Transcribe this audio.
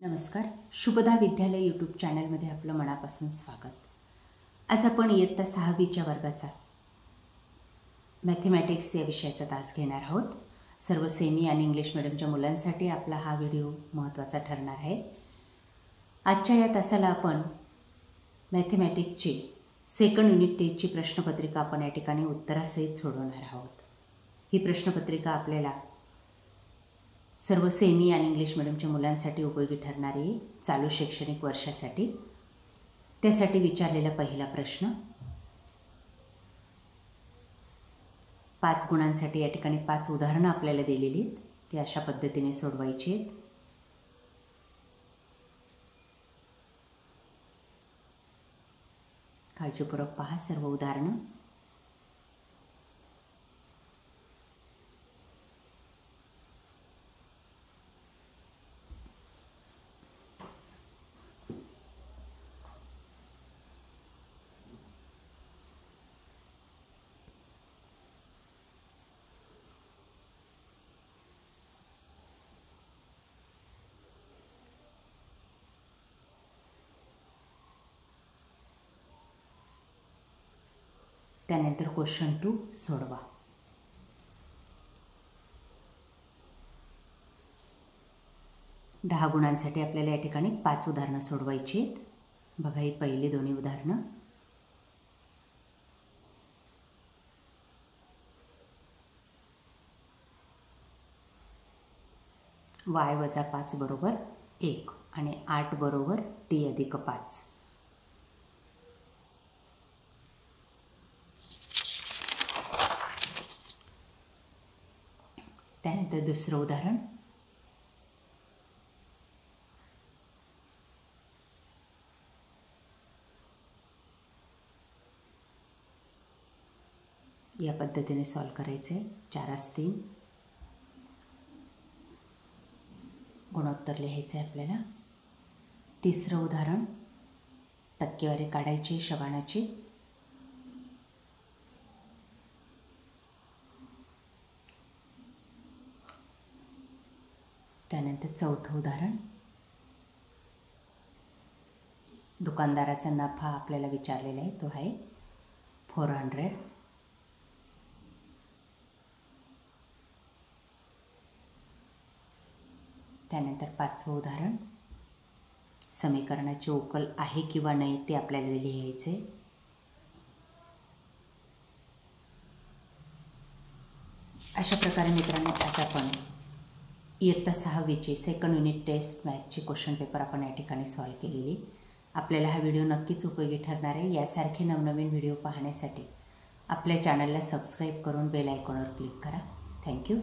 नमस्कार. शुभदा विद्यालय यूट्यूब चॅनलमध्ये आपलं मनापासून स्वागत. आज आपण इयत्ता 6वीच्या वर्गाचा मॅथमॅटिक्स या विषयाचा तास घेणार आहोत. सर्व सेमी आणि इंग्लिश मीडियमच्या मुलांसाठी आपला हा व्हिडिओ महत्त्वाचा ठरणार आहे. आजच्या या तासाला आपण मॅथमॅटिक्सची सेकंड युनिट टेस्टची प्रश्नपत्रिका आपण या ठिकाणी उत्तरासहित सोडवणार आहोत. ही प्रश्नपत्रिका आपल्याला सर्व सेमी आणि इंग्लिश मीडियमच्या मुलांसाठी उपयोगी ठरणारी चालू शैक्षणिक वर्षासाठी. त्यासाठी विचारलेला पहिला प्रश्न 5 गुणांसाठी या ठिकाणी 5 उदाहरणं आपल्याला दिलेली आहेत. ती अशा पद्धतीने सोडवायची आहेत. काळजीपूर्वक पहा सर्व उदाहरणं. त्यानंतर क्वेश्चन 2 सोडवा. दहा गुणांसाठी आपल्याला या ठिकाणी 5 उदाहरणं सोडवायची आहेत. बघा ही पहिली दोन्ही उदाहरणं. y वजा 5 बरोबर 1 आणि 8 बरोबर t अधिक 5. त्यानंतर दुसरं उदाहरण. या पद्धतीने सॉल्व करायचे. 4×3 गुणोत्तर लिहायचे आपल्याला. तिसरं उदाहरण. टक्केवारी काढायची शबानाची. त्यानंतर चौथं उदाहरण. दुकानदाराचा नफा आपल्याला विचारलेला आहे, तो आहे 400. त्यानंतर 5वं उदाहरण. समीकरणाची उकल आहे किंवा नाही ते आपल्याला लिहायचे. अशा प्रकारे मित्रांनो आज आपण इयत्ता 6वीची सेकंड युनिट टेस्ट मॅथची क्वेश्चन पेपर आपण या ठिकाणी सॉल्व केलेली. आपल्याला हा व्हिडिओ नक्कीच उपयोगी ठरणार आहे. यासारखे नवनवीन व्हिडिओ पाहण्यासाठी आपल्या चॅनलला सबस्क्राईब करून बेल आयकॉनवर क्लिक करा. थँक्यू.